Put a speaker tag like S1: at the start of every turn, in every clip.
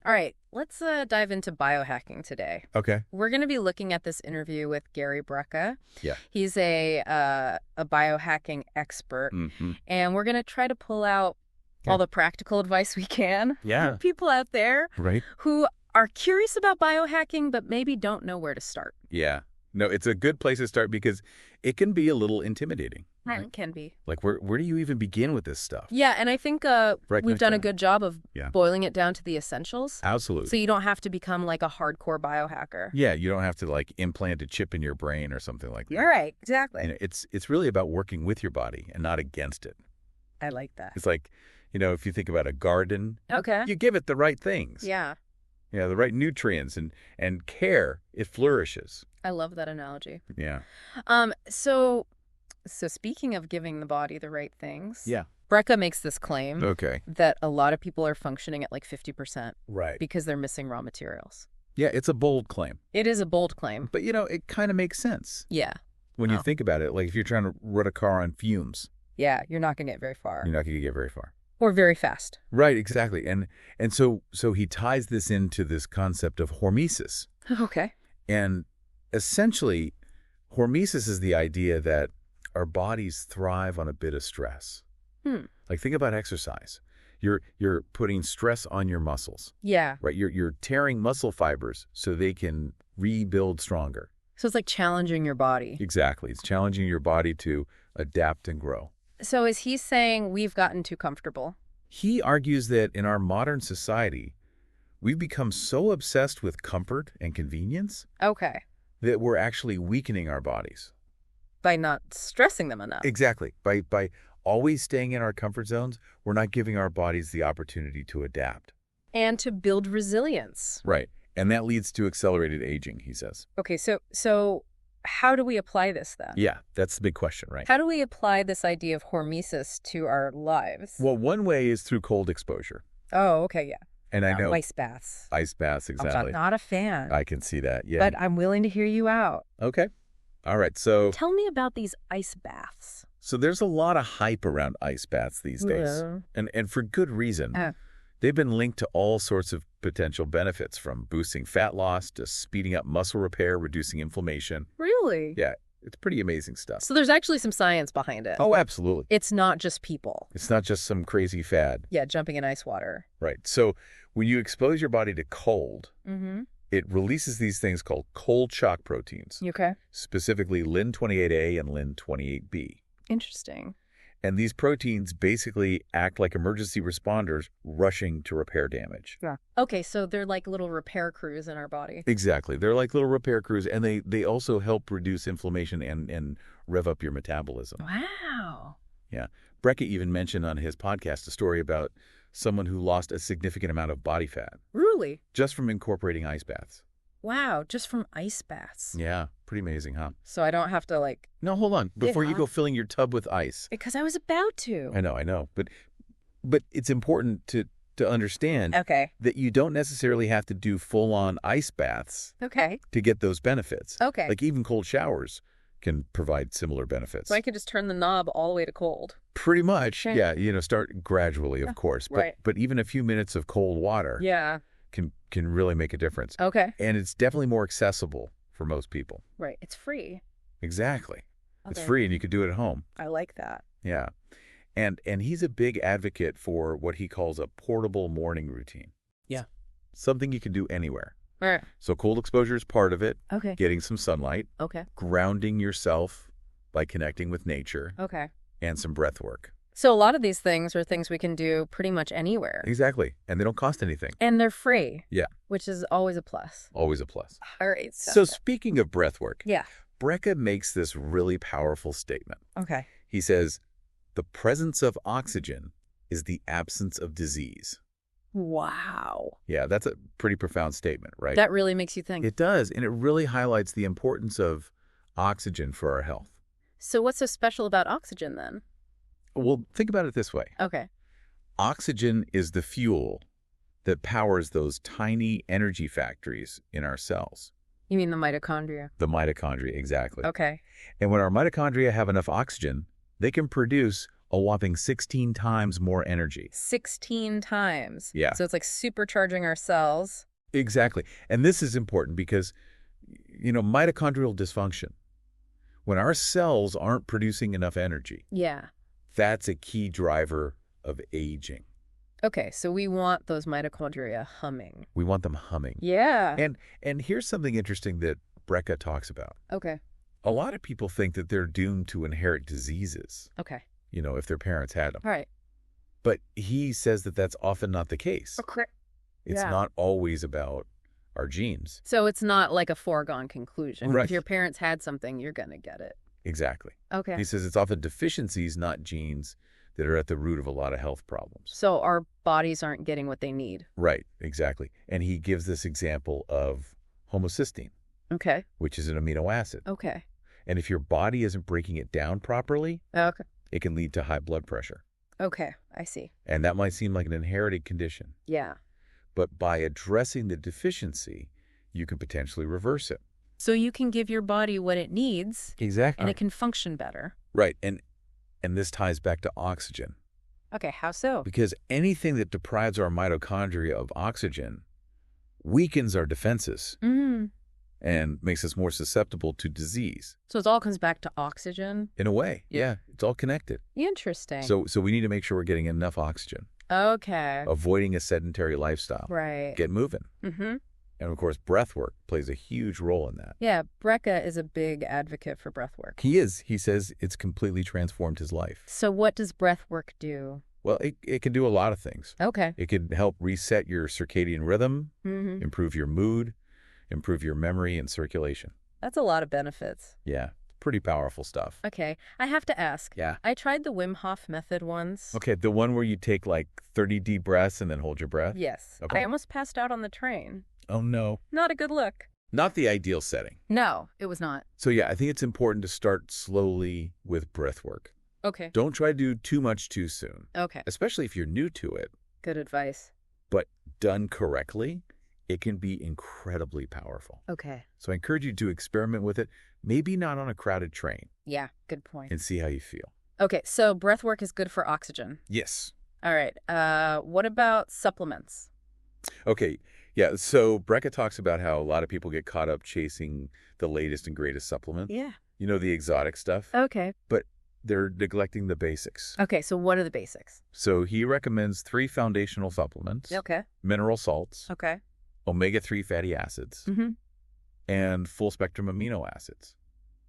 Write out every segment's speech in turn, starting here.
S1: All right, let's dive into biohacking today.
S2: Okay.
S1: We're going to be looking at this interview with Gary Brecka.
S2: Yeah.
S1: He's a biohacking expert, and we're going to try to pull out all the practical advice we can for people out there who are curious about biohacking but maybe don't know where to start.
S2: Yeah. No, it's a good place to start because it can be a little intimidating.
S1: Right? It can be.
S2: Like, where do you even begin with this stuff?
S1: Yeah, and I think we've done a good job of boiling it down to the essentials.
S2: Absolutely.
S1: So you don't have to become like a hardcore biohacker.
S2: Yeah, you don't have to like implant a chip in your brain or something like that.
S1: You're right, exactly.
S2: You know, it's really about working with your body and not against it.
S1: I like that.
S2: It's like, if you think about a garden,
S1: okay,
S2: you give it the right things.
S1: Yeah.
S2: Yeah, the right nutrients and care, it flourishes.
S1: I love that analogy.
S2: Yeah.
S1: So speaking of giving the body the right things, Brecka makes this claim that a lot of people are functioning at like 50%.
S2: Right.
S1: Because they're missing raw materials.
S2: Yeah, it's a bold claim.
S1: It is a bold claim.
S2: But, it kind of makes sense.
S1: Yeah.
S2: When you think about it, like if you're trying to run a car on fumes.
S1: Yeah, you're not going to get very far.
S2: You're not going to get very far.
S1: Or very fast.
S2: Right, exactly. And so he ties this into this concept of hormesis.
S1: Okay.
S2: And essentially, hormesis is the idea that our bodies thrive on a bit of stress. Like think about exercise. You're putting stress on your muscles.
S1: Yeah.
S2: Right? You're tearing muscle fibers so they can rebuild stronger.
S1: So it's like challenging your body.
S2: Exactly. It's challenging your body to adapt and grow.
S1: So is he saying we've gotten too comfortable?
S2: He argues that in our modern society, we've become so obsessed with comfort and convenience that we're actually weakening our bodies.
S1: By not stressing them enough.
S2: Exactly. By always staying in our comfort zones, we're not giving our bodies the opportunity to adapt.
S1: And to build resilience.
S2: Right. And that leads to accelerated aging, he says.
S1: Okay, so how do we apply this then?
S2: Yeah, that's the big question, right?
S1: How do we apply this idea of hormesis to our lives?
S2: Well, one way is through cold exposure.
S1: Oh, okay, yeah.
S2: And I know.
S1: Ice baths.
S2: Ice baths, exactly.
S1: I'm not a fan.
S2: I can see that, yeah.
S1: But I'm willing to hear you out.
S2: Okay. All right, so...
S1: Tell me about these ice baths.
S2: So there's a lot of hype around ice baths these days. And for good reason. They've been linked to all sorts of potential benefits, from boosting fat loss to speeding up muscle repair, reducing inflammation.
S1: Really?
S2: Yeah, it's pretty amazing stuff.
S1: So there's actually some science behind it.
S2: Oh, absolutely.
S1: It's not just people.
S2: It's not just some crazy fad.
S1: Yeah, jumping in ice water.
S2: Right. So when you expose your body to cold, it releases these things called cold shock proteins.
S1: Okay.
S2: Specifically Lin-28A and Lin-28B.
S1: Interesting.
S2: And these proteins basically act like emergency responders rushing to repair damage.
S1: Yeah. Okay, so they're like little repair crews in our body.
S2: Exactly. They're like little repair crews, and they also help reduce inflammation and rev up your metabolism.
S1: Wow.
S2: Yeah. Brecka even mentioned on his podcast a story about someone who lost a significant amount of body fat.
S1: Really?
S2: Just from incorporating ice baths.
S1: Wow, just from ice baths.
S2: Yeah, pretty amazing, huh?
S1: So I don't have to like...
S2: No, hold on. Before you go filling your tub with ice.
S1: Because I was about to.
S2: I know. But it's important to understand that you don't necessarily have to do full-on ice baths to get those benefits.
S1: Okay.
S2: Like even cold showers can provide similar benefits.
S1: So I could just turn the knob all the way to cold.
S2: Pretty much. Okay. Yeah, start gradually, of course. But even a few minutes of cold water can really make a difference. Okay. And it's definitely more accessible for most people.
S1: Right. It's free.
S2: Exactly. It's free and you could do it at home.
S1: I like that.
S2: Yeah. And he's a big advocate for what he calls a portable morning routine.
S1: Yeah.
S2: Something you can do anywhere.
S1: Right.
S2: So cold exposure is part of it.
S1: Okay.
S2: Getting some sunlight.
S1: Okay.
S2: Grounding yourself by connecting with nature.
S1: Okay.
S2: And some breath work.
S1: So a lot of these things are things we can do pretty much anywhere.
S2: Exactly. And they don't cost anything.
S1: And they're free.
S2: Yeah.
S1: Which is always a plus.
S2: Always a plus.
S1: All right.
S2: So speaking of breath work.
S1: Yeah.
S2: Brecka makes this really powerful statement.
S1: Okay.
S2: He says, the presence of oxygen is the absence of disease.
S1: Wow.
S2: Yeah, that's a pretty profound statement, right?
S1: That really makes you think.
S2: It does, and it really highlights the importance of oxygen for our health.
S1: So what's so special about oxygen then?
S2: Well, think about it this way.
S1: Okay.
S2: Oxygen is the fuel that powers those tiny energy factories in our cells.
S1: You mean the mitochondria?
S2: The mitochondria, exactly.
S1: Okay.
S2: And when our mitochondria have enough oxygen, they can produce a whopping 16 times more energy.
S1: 16 times.
S2: Yeah.
S1: So it's like supercharging our cells.
S2: Exactly. And this is important because, mitochondrial dysfunction, when our cells aren't producing enough energy, that's a key driver of aging.
S1: Okay, so we want those mitochondria humming.
S2: We want them humming.
S1: Yeah.
S2: And here's something interesting that Brecka talks about.
S1: Okay.
S2: A lot of people think that they're doomed to inherit diseases.
S1: Okay.
S2: If their parents had them.
S1: All right.
S2: But he says that that's often not the case.
S1: Okay.
S2: It's not always about our genes.
S1: So it's not like a foregone conclusion.
S2: Right.
S1: If your parents had something, you're going to get it.
S2: Exactly.
S1: Okay.
S2: He says it's often deficiencies, not genes, that are at the root of a lot of health problems.
S1: So our bodies aren't getting what they need.
S2: Right, exactly. And he gives this example of homocysteine, which is an amino acid.
S1: Okay.
S2: And if your body isn't breaking it down properly, it can lead to high blood pressure.
S1: Okay, I see.
S2: And that might seem like an inherited condition.
S1: Yeah.
S2: But by addressing the deficiency, you can potentially reverse it.
S1: So you can give your body what it needs.
S2: Exactly.
S1: And it can function better.
S2: Right. And this ties back to oxygen.
S1: Okay, how so?
S2: Because anything that deprives our mitochondria of oxygen weakens our defenses and makes us more susceptible to disease.
S1: So it all comes back to oxygen?
S2: In a way, yeah. It's all connected.
S1: Interesting.
S2: So we need to make sure we're getting enough oxygen.
S1: Okay.
S2: Avoiding a sedentary lifestyle.
S1: Right.
S2: Get moving. And, of course, breathwork plays a huge role in that.
S1: Yeah, Brecka is a big advocate for breathwork.
S2: He is. He says it's completely transformed his life.
S1: So what does breathwork do?
S2: Well, it can do a lot of things.
S1: Okay.
S2: It can help reset your circadian rhythm, improve your mood, improve your memory and circulation.
S1: That's a lot of benefits.
S2: Yeah, pretty powerful stuff.
S1: Okay, I have to ask.
S2: Yeah.
S1: I tried the Wim Hof method once.
S2: Okay, the one where you take like 30 deep breaths and then hold your breath?
S1: Yes.
S2: Okay.
S1: I almost passed out on the train.
S2: Oh, no.
S1: Not a good look.
S2: Not the ideal setting.
S1: No, it was not.
S2: So, yeah, I think it's important to start slowly with breath work.
S1: Okay.
S2: Don't try to do too much too soon.
S1: Okay.
S2: Especially if you're new to it.
S1: Good advice.
S2: But done correctly, it can be incredibly powerful.
S1: Okay.
S2: So I encourage you to experiment with it, maybe not on a crowded train.
S1: Yeah, good point.
S2: And see how you feel.
S1: Okay, so breath work is good for oxygen.
S2: Yes.
S1: All right. What about supplements?
S2: Okay. Yeah, so Brecka talks about how a lot of people get caught up chasing the latest and greatest supplements.
S1: Yeah.
S2: The exotic stuff.
S1: Okay.
S2: But they're neglecting the basics.
S1: Okay, so what are the basics?
S2: So he recommends 3 foundational supplements.
S1: Okay.
S2: Mineral salts.
S1: Okay.
S2: Omega-3 fatty acids. And full-spectrum amino acids.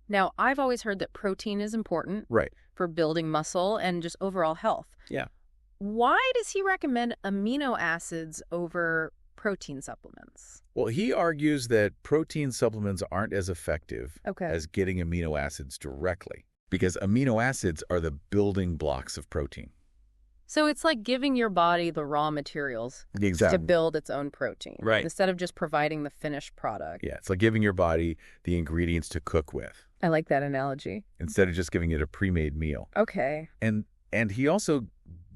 S1: Now, I've always heard that protein is important.
S2: Right.
S1: For building muscle and just overall health.
S2: Yeah.
S1: Why does he recommend amino acids over protein supplements?
S2: Well, he argues that protein supplements aren't as effective as getting amino acids directly, because amino acids are the building blocks of protein.
S1: So it's like giving your body the raw materials
S2: to
S1: build its own protein,
S2: right? Instead
S1: of just providing the finished product.
S2: Yeah, it's like giving your body the ingredients to cook with.
S1: I like that analogy.
S2: Instead of just giving it a pre-made meal.
S1: Okay.
S2: And he also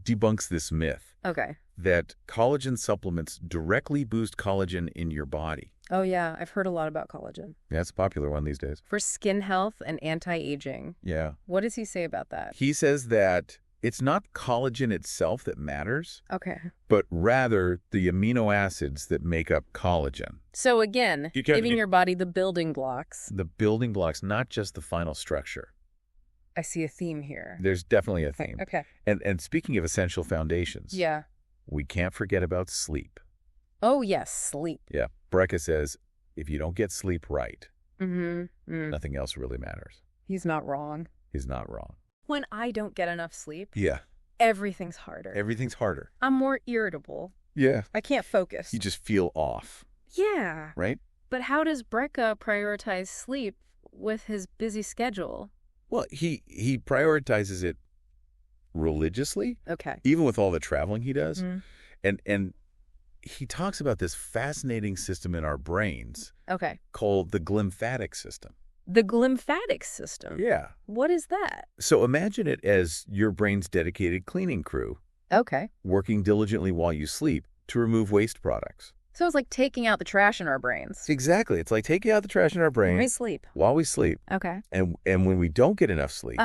S2: debunks this myth.
S1: Okay.
S2: That collagen supplements directly boost collagen in your body.
S1: Oh, yeah. I've heard a lot about collagen.
S2: Yeah, it's a popular one these days.
S1: For skin health and anti-aging.
S2: Yeah.
S1: What does he say about that?
S2: He says that it's not collagen itself that matters.
S1: Okay.
S2: But rather the amino acids that make up collagen.
S1: So again, giving your body the building blocks.
S2: The building blocks, not just the final structure.
S1: I see a theme here.
S2: There's definitely a theme.
S1: Okay.
S2: And speaking of essential foundations.
S1: Yeah.
S2: We can't forget about sleep.
S1: Oh, yes, sleep.
S2: Yeah. Brecka says, if you don't get sleep right, nothing else really matters.
S1: He's not wrong.
S2: He's not wrong.
S1: When I don't get enough sleep,
S2: everything's
S1: harder.
S2: Everything's harder.
S1: I'm more irritable.
S2: Yeah.
S1: I can't focus.
S2: You just feel off.
S1: Yeah.
S2: Right?
S1: But how does Brecka prioritize sleep with his busy schedule?
S2: Well, he prioritizes it religiously.
S1: Okay.
S2: Even with all the traveling he does. And he talks about this fascinating system in our brains.
S1: Okay.
S2: Called the glymphatic system.
S1: The glymphatic system?
S2: Yeah.
S1: What is that?
S2: So imagine it as your brain's dedicated cleaning crew.
S1: Okay.
S2: Working diligently while you sleep to remove waste products.
S1: So it's like taking out the trash in our brains.
S2: Exactly. It's like taking out the trash in our brain. While we sleep.
S1: Okay.
S2: And when we don't get enough sleep,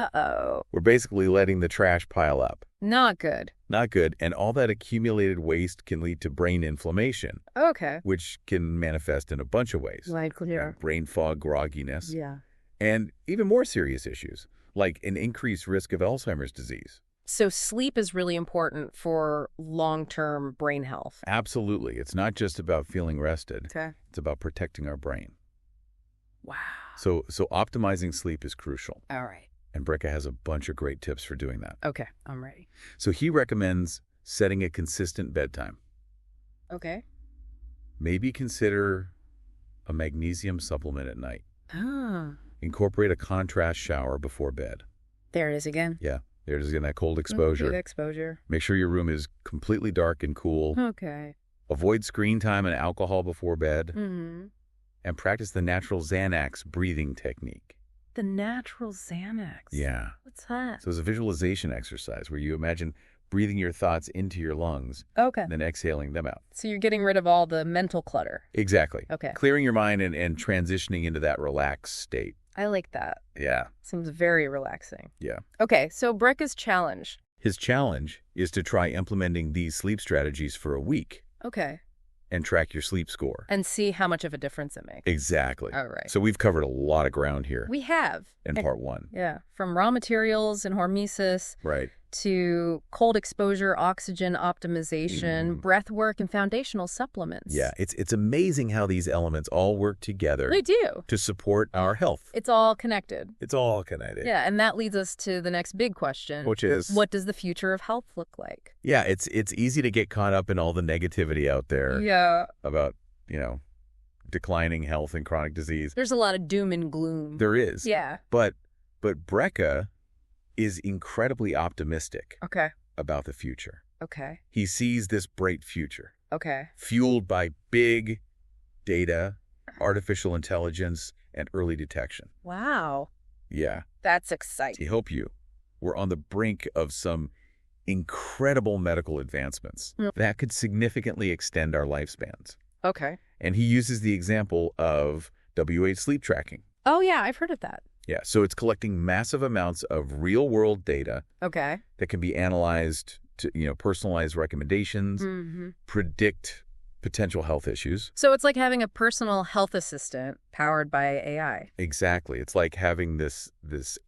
S2: we're basically letting the trash pile up.
S1: Not good.
S2: Not good. And all that accumulated waste can lead to brain inflammation.
S1: Okay.
S2: Which can manifest in a bunch of ways.
S1: Like clear.
S2: Brain fog, grogginess.
S1: Yeah.
S2: And even more serious issues, like an increased risk of Alzheimer's disease.
S1: So sleep is really important for long-term brain health.
S2: Absolutely. It's not just about feeling rested.
S1: Okay.
S2: It's about protecting our brain.
S1: Wow.
S2: So optimizing sleep is crucial.
S1: All right.
S2: And Brecka has a bunch of great tips for doing that.
S1: Okay, I'm ready.
S2: So he recommends setting a consistent bedtime.
S1: Okay.
S2: Maybe consider a magnesium supplement at night.
S1: Ah.
S2: Incorporate a contrast shower before bed.
S1: There it is again.
S2: Yeah. There's again that cold exposure.
S1: Good exposure.
S2: Make sure your room is completely dark and cool.
S1: Okay.
S2: Avoid screen time and alcohol before bed.
S1: Mm-hmm.
S2: And practice the natural Xanax breathing technique.
S1: The natural Xanax?
S2: Yeah.
S1: What's that?
S2: So it's a visualization exercise where you imagine breathing your thoughts into your lungs.
S1: Okay.
S2: And then exhaling them out.
S1: So you're getting rid of all the mental clutter.
S2: Exactly.
S1: Okay.
S2: Clearing your mind and transitioning into that relaxed state.
S1: I like that.
S2: Yeah.
S1: Seems very relaxing.
S2: Yeah.
S1: Okay, so Brecka's challenge.
S2: His challenge is to try implementing these sleep strategies for a week.
S1: Okay.
S2: And track your sleep score.
S1: And see how much of a difference it makes.
S2: Exactly.
S1: All right.
S2: So we've covered a lot of ground here.
S1: We have.
S2: In part one.
S1: Yeah. From raw materials and hormesis.
S2: Right.
S1: To cold exposure, oxygen optimization, breath work, and foundational supplements.
S2: Yeah, it's amazing how these elements all work together.
S1: They do.
S2: To support our health.
S1: It's all connected.
S2: It's all connected.
S1: Yeah, and that leads us to the next big question.
S2: Which is?
S1: What does the future of health look like?
S2: Yeah, it's easy to get caught up in all the negativity out there.
S1: Yeah.
S2: About, declining health and chronic disease.
S1: There's a lot of doom and gloom.
S2: There is.
S1: Yeah.
S2: But Brecka is incredibly optimistic about the future.
S1: Okay.
S2: He sees this bright future.
S1: Okay.
S2: Fueled by big data, artificial intelligence, and early detection.
S1: Wow.
S2: Yeah.
S1: That's exciting.
S2: I hope we're on the brink of some incredible medical advancements that could significantly extend our lifespans.
S1: Okay.
S2: And he uses the example of WH sleep tracking.
S1: Oh, yeah, I've heard of that.
S2: Yeah, so it's collecting massive amounts of real-world data that can be analyzed to, personalize recommendations, predict potential health issues.
S1: So it's like having a personal health assistant powered by AI.
S2: Exactly. It's like having this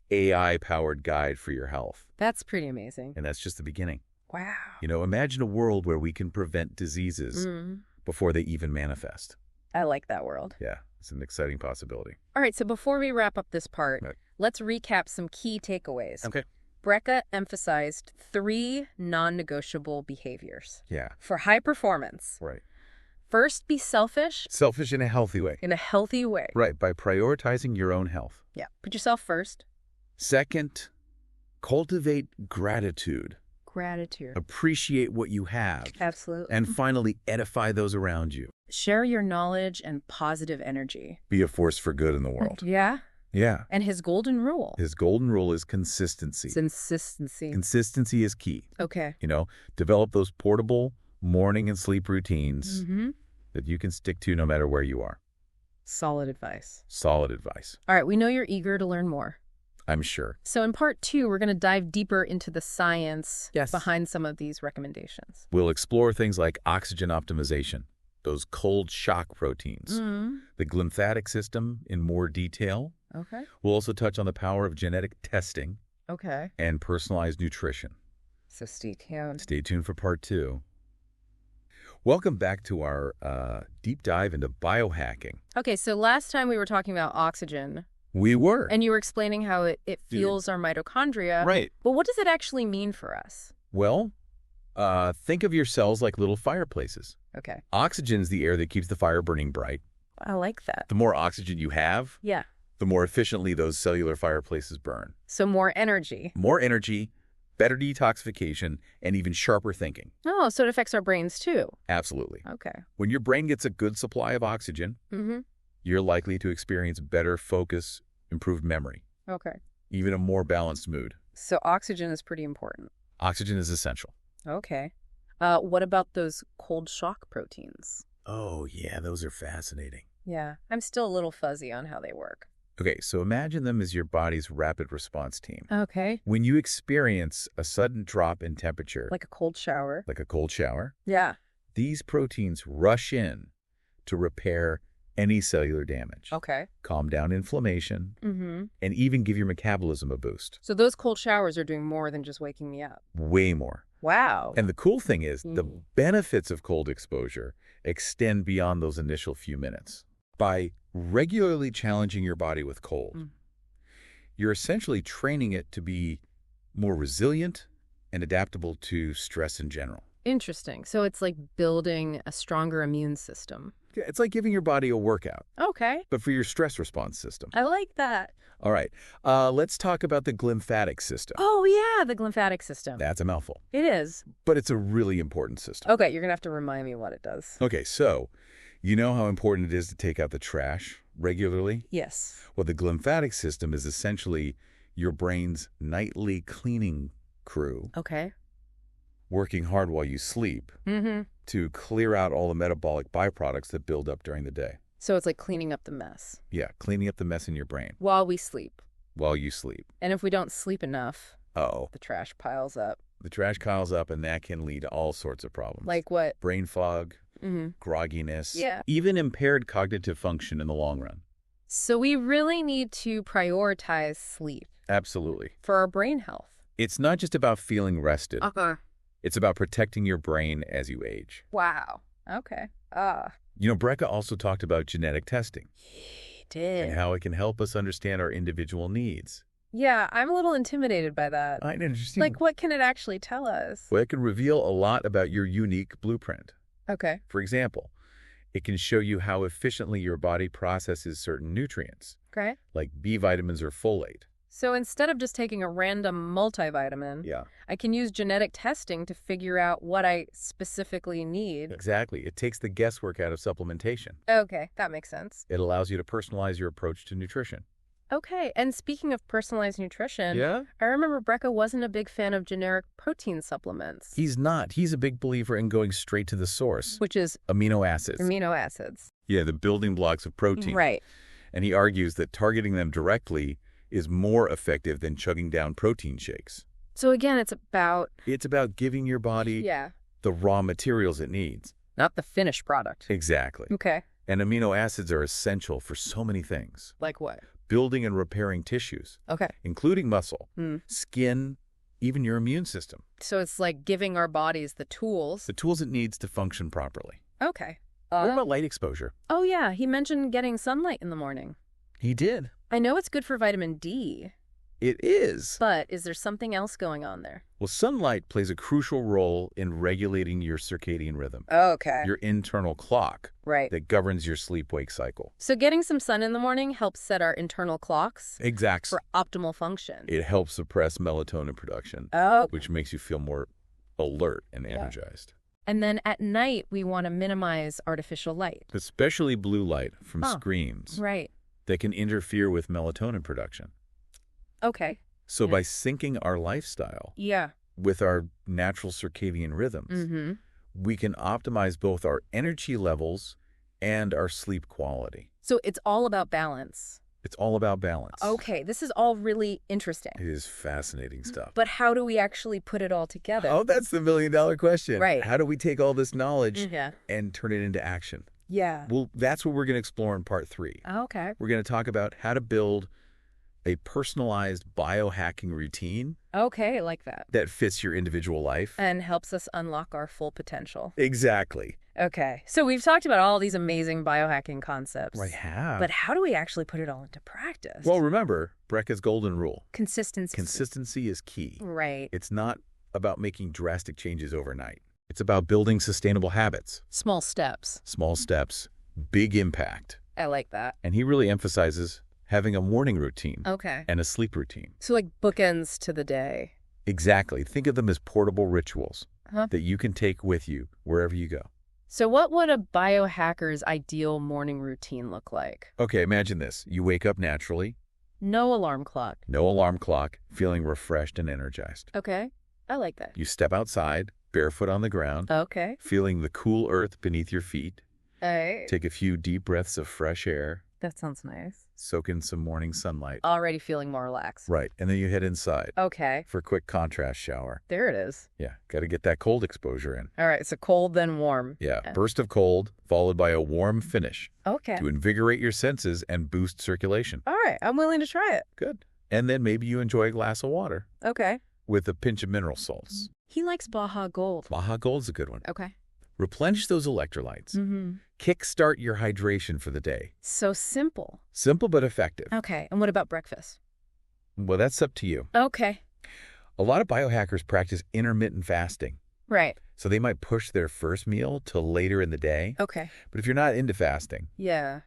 S2: AI-powered guide for your health.
S1: That's pretty amazing.
S2: And that's just the beginning.
S1: Wow.
S2: Imagine a world where we can prevent diseases before they even manifest.
S1: I like that world.
S2: Yeah. It's an exciting possibility.
S1: All right, so before we wrap up this part, let's recap some key takeaways.
S2: Okay.
S1: Brecka emphasized 3 non-negotiable behaviors.
S2: Yeah.
S1: For high performance.
S2: Right.
S1: First, be selfish.
S2: Selfish in a healthy way.
S1: In a healthy way.
S2: Right, by prioritizing your own health.
S1: Yeah, put yourself first.
S2: Second, cultivate gratitude.
S1: Gratitude.
S2: Appreciate what you have.
S1: Absolutely.
S2: And finally, edify those around you.
S1: Share your knowledge and positive energy.
S2: Be a force for good in the world.
S1: Yeah.
S2: Yeah.
S1: And his golden rule.
S2: His golden rule is consistency.
S1: Consistency.
S2: Consistency is key.
S1: Okay.
S2: Develop those portable morning and sleep routines that you can stick to no matter where you are.
S1: Solid advice.
S2: Solid advice.
S1: All right, we know you're eager to learn more.
S2: I'm sure.
S1: So in part 2, we're going to dive deeper into the science behind some of these recommendations.
S2: We'll explore things like oxygen optimization, those cold shock proteins, the glymphatic system in more detail.
S1: Okay.
S2: We'll also touch on the power of genetic testing.
S1: Okay.
S2: And personalized nutrition.
S1: So stay tuned.
S2: Stay tuned for part 2. Welcome back to our deep dive into biohacking.
S1: Okay, so last time we were talking about oxygen.
S2: We were.
S1: And you were explaining how it fuels our mitochondria.
S2: Right.
S1: But what does it actually mean for us?
S2: Well, think of your cells like little fireplaces.
S1: Okay.
S2: Oxygen's the air that keeps the fire burning bright.
S1: I like that.
S2: The more oxygen you have, the more efficiently those cellular fireplaces burn.
S1: So more energy.
S2: More energy, better detoxification, and even sharper thinking.
S1: Oh, so it affects our brains too.
S2: Absolutely.
S1: Okay.
S2: When your brain gets a good supply of oxygen, you're likely to experience better focus, improved memory.
S1: Okay.
S2: Even a more balanced mood.
S1: So oxygen is pretty important.
S2: Oxygen is essential.
S1: Okay. What about those cold shock proteins?
S2: Oh, yeah, those are fascinating.
S1: Yeah, I'm still a little fuzzy on how they work.
S2: Okay, so imagine them as your body's rapid response team.
S1: Okay.
S2: When you experience a sudden drop in temperature,
S1: Like a cold shower.
S2: like a cold shower,
S1: Yeah.
S2: these proteins rush in to repair any cellular damage,
S1: Okay.
S2: calm down inflammation, and even give your metabolism a boost.
S1: So those cold showers are doing more than just waking me up.
S2: Way more.
S1: Wow.
S2: And the cool thing is, the benefits of cold exposure extend beyond those initial few minutes. By regularly challenging your body with cold, you're essentially training it to be more resilient and adaptable to stress in general.
S1: Interesting. So it's like building a stronger immune system.
S2: Yeah, it's like giving your body a workout.
S1: Okay.
S2: But for your stress response system.
S1: I like that.
S2: All right. Let's talk about the glymphatic system.
S1: Oh, yeah, the glymphatic system.
S2: That's a mouthful.
S1: It is.
S2: But it's a really important system.
S1: Okay, you're going to have to remind me what it does.
S2: Okay, so you know how important it is to take out the trash regularly?
S1: Yes.
S2: Well, the glymphatic system is essentially your brain's nightly cleaning crew.
S1: Okay.
S2: Working hard while you sleep to clear out all the metabolic byproducts that build up during the day.
S1: So it's like cleaning up the mess.
S2: Yeah, cleaning up the mess in your brain.
S1: While we sleep.
S2: While you sleep.
S1: And if we don't sleep enough, the trash piles up.
S2: The trash piles up, and that can lead to all sorts of problems.
S1: Like what?
S2: Brain fog, grogginess,
S1: yeah,
S2: even impaired cognitive function in the long run.
S1: So we really need to prioritize sleep.
S2: Absolutely.
S1: For our brain health.
S2: It's not just about feeling rested.
S1: Okay.
S2: It's about protecting your brain as you age.
S1: Wow. Okay.
S2: You know, Brecca also talked about genetic testing.
S1: He did.
S2: And how it can help us understand our individual needs.
S1: Yeah, I'm a little intimidated by that.
S2: Interesting.
S1: Like, what can it actually tell us?
S2: Well, it can reveal a lot about your unique blueprint.
S1: Okay.
S2: For example, it can show you how efficiently your body processes certain nutrients.
S1: Okay.
S2: Like B vitamins or folate.
S1: So instead of just taking a random multivitamin, I can use genetic testing to figure out what I specifically need.
S2: Exactly. It takes the guesswork out of supplementation.
S1: Okay, that makes sense.
S2: It allows you to personalize your approach to nutrition.
S1: Okay, and speaking of personalized nutrition,
S2: Yeah?
S1: I remember Brecca wasn't a big fan of generic protein supplements.
S2: He's not. He's a big believer in going straight to the source.
S1: Which is?
S2: Amino acids.
S1: Amino acids.
S2: Yeah, the building blocks of protein.
S1: Right.
S2: And he argues that targeting them directly is more effective than chugging down protein shakes.
S1: So again, it's about
S2: giving your body the raw materials it needs.
S1: Not the finished product.
S2: Exactly.
S1: Okay.
S2: And amino acids are essential for so many things.
S1: Like what?
S2: Building and repairing tissues.
S1: Okay.
S2: Including muscle, skin, even your immune system.
S1: So it's like giving our bodies the tools.
S2: The tools it needs to function properly.
S1: Okay.
S2: What about light exposure?
S1: Oh, yeah. He mentioned getting sunlight in the morning.
S2: He did.
S1: I know it's good for vitamin D.
S2: It is.
S1: But is there something else going on there?
S2: Well, sunlight plays a crucial role in regulating your circadian rhythm.
S1: Okay.
S2: Your internal clock.
S1: Right.
S2: That governs your sleep-wake cycle.
S1: So getting some sun in the morning helps set our internal clocks.
S2: Exactly.
S1: For optimal function.
S2: It helps suppress melatonin production.
S1: Oh.
S2: Which makes you feel more alert and energized.
S1: And then at night, we want to minimize artificial light.
S2: Especially blue light from screens.
S1: Right.
S2: That can interfere with melatonin production.
S1: Okay.
S2: So by syncing our lifestyle with our natural circadian rhythms, we can optimize both our energy levels and our sleep quality.
S1: So it's all about balance.
S2: It's all about balance.
S1: Okay, this is all really interesting.
S2: It is fascinating stuff.
S1: But how do we actually put it all together?
S2: Oh, that's the million-dollar question.
S1: Right.
S2: How do we take all this knowledge and turn it into action?
S1: Yeah.
S2: Well, that's what we're going to explore in part 3.
S1: Okay.
S2: We're going to talk about how to build a personalized biohacking routine.
S1: Okay, I like that.
S2: That fits your individual life.
S1: And helps us unlock our full potential.
S2: Exactly.
S1: Okay. So we've talked about all these amazing biohacking concepts.
S2: We have.
S1: But how do we actually put it all into practice?
S2: Well, remember, Brecca's golden rule.
S1: Consistency.
S2: Consistency is key.
S1: Right.
S2: It's not about making drastic changes overnight. It's about building sustainable habits.
S1: Small steps.
S2: Small steps. Big impact.
S1: I like that.
S2: And he really emphasizes having a morning routine.
S1: Okay.
S2: And a sleep routine.
S1: So like bookends to the day.
S2: Exactly. Think of them as portable rituals that you can take with you wherever you go.
S1: So what would a biohacker's ideal morning routine look like?
S2: Okay, imagine this. You wake up naturally.
S1: No alarm clock.
S2: No alarm clock, feeling refreshed and energized.
S1: Okay. I like that.
S2: You step outside, barefoot on the ground.
S1: Okay.
S2: Feeling the cool earth beneath your feet. Take a few deep breaths of fresh air.
S1: That sounds nice.
S2: Soak in some morning sunlight.
S1: Already feeling more relaxed.
S2: Right. And then you head inside.
S1: Okay.
S2: For a quick contrast shower.
S1: There it is.
S2: Yeah. Got to get that cold exposure in.
S1: All right. So cold, then warm.
S2: Yeah. Burst of cold, followed by a warm finish.
S1: Okay.
S2: To invigorate your senses and boost circulation.
S1: All right. I'm willing to try it.
S2: Good. And then maybe you enjoy a glass of water.
S1: Okay.
S2: With a pinch of mineral salts.
S1: He likes Baja Gold.
S2: Baja Gold's a good one.
S1: Okay.
S2: Replenish those electrolytes. Kickstart your hydration for the day.
S1: So simple.
S2: Simple but effective.
S1: Okay. And what about breakfast?
S2: Well, that's up to you.
S1: Okay.
S2: A lot of biohackers practice intermittent fasting.
S1: Right.
S2: So they might push their first meal till later in the day.
S1: Okay.
S2: But if you're not into fasting,
S1: yeah,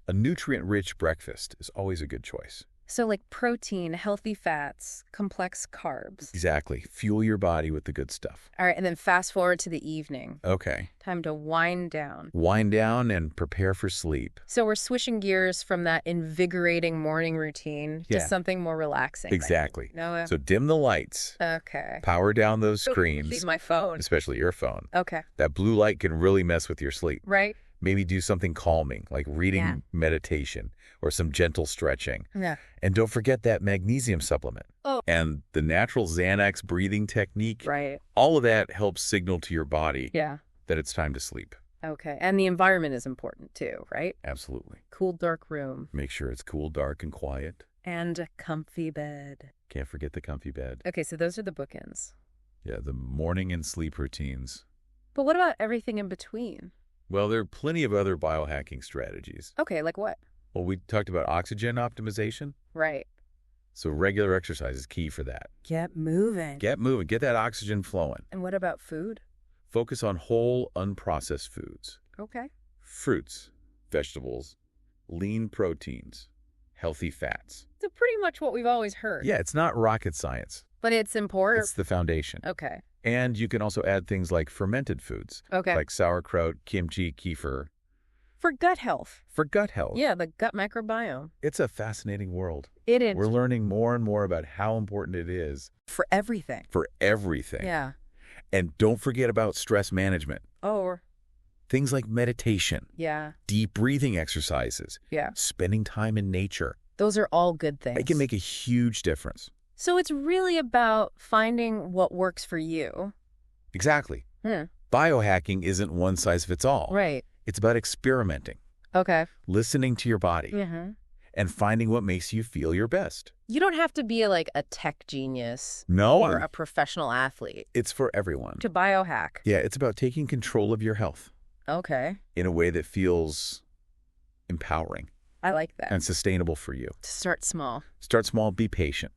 S2: a nutrient-rich breakfast is always a good choice.
S1: So like protein, healthy fats, complex carbs.
S2: Exactly. Fuel your body with the good stuff.
S1: All right, and then fast forward to the evening.
S2: Okay.
S1: Time to wind down.
S2: Wind down and prepare for sleep.
S1: So we're switching gears from that invigorating morning routine to something more relaxing.
S2: Exactly.
S1: Right?
S2: So dim the lights.
S1: Okay.
S2: Power down those screens.
S1: Leave my phone.
S2: Especially your phone.
S1: Okay.
S2: That blue light can really mess with your sleep.
S1: Right.
S2: Maybe do something calming, like reading meditation or some gentle stretching.
S1: Yeah.
S2: And don't forget that magnesium supplement.
S1: Oh.
S2: And the natural Xanax breathing technique.
S1: Right.
S2: All of that helps signal to your body
S1: that
S2: it's time to sleep.
S1: Okay. And the environment is important too, right?
S2: Absolutely.
S1: Cool, dark room.
S2: Make sure it's cool, dark, and quiet.
S1: And a comfy bed.
S2: Can't forget the comfy bed.
S1: Okay, so those are the bookends.
S2: Yeah, the morning and sleep routines.
S1: But what about everything in between?
S2: Well, there are plenty of other biohacking strategies.
S1: Okay, like what?
S2: Well, we talked about oxygen optimization.
S1: Right.
S2: So regular exercise is key for that.
S1: Get moving.
S2: Get moving. Get that oxygen flowing.
S1: And what about food?
S2: Focus on whole, unprocessed foods.
S1: Okay.
S2: Fruits, vegetables, lean proteins, healthy fats.
S1: So pretty much what we've always heard.
S2: Yeah, it's not rocket science.
S1: But it's important.
S2: It's the foundation.
S1: Okay.
S2: And you can also add things like fermented foods.
S1: Okay.
S2: Like sauerkraut, kimchi, kefir.
S1: For gut health.
S2: For gut health.
S1: Yeah, the gut microbiome.
S2: It's a fascinating world.
S1: It is.
S2: We're learning more and more about how important it is.
S1: For everything.
S2: For everything.
S1: Yeah.
S2: And don't forget about stress management.
S1: Oh.
S2: Things like meditation.
S1: Yeah.
S2: Deep breathing exercises.
S1: Yeah.
S2: Spending time in nature.
S1: Those are all good things.
S2: It can make a huge difference.
S1: So it's really about finding what works for you.
S2: Exactly. Biohacking isn't one size fits all.
S1: Right.
S2: It's about experimenting.
S1: Okay.
S2: Listening to your body. And finding what makes you feel your best.
S1: You don't have to be like a tech genius.
S2: No.
S1: Or a professional athlete.
S2: It's for everyone.
S1: To biohack.
S2: Yeah, it's about taking control of your health.
S1: Okay.
S2: In a way that feels empowering.
S1: I like that.
S2: And sustainable for you.
S1: To start small.
S2: Start small, be patient.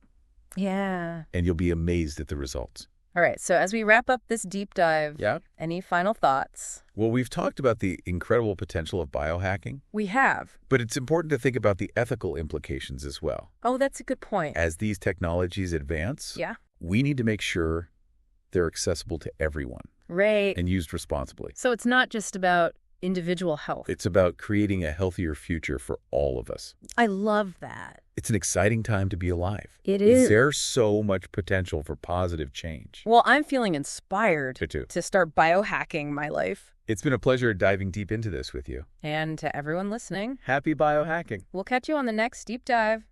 S1: Yeah.
S2: And you'll be amazed at the results.
S1: All right. So as we wrap up this deep dive, any final thoughts?
S2: Well, we've talked about the incredible potential of biohacking.
S1: We have.
S2: But it's important to think about the ethical implications as well.
S1: Oh, that's a good point.
S2: As these technologies advance, we need to make sure they're accessible to everyone.
S1: Right.
S2: And used responsibly.
S1: So it's not just about individual health.
S2: It's about creating a healthier future for all of us.
S1: I love that.
S2: It's an exciting time to be alive.
S1: It is.
S2: There's so much potential for positive change.
S1: Well, I'm feeling inspired
S2: to
S1: start biohacking my life.
S2: It's been a pleasure diving deep into this with you.
S1: And to everyone listening,
S2: happy biohacking.
S1: We'll catch you on the next deep dive.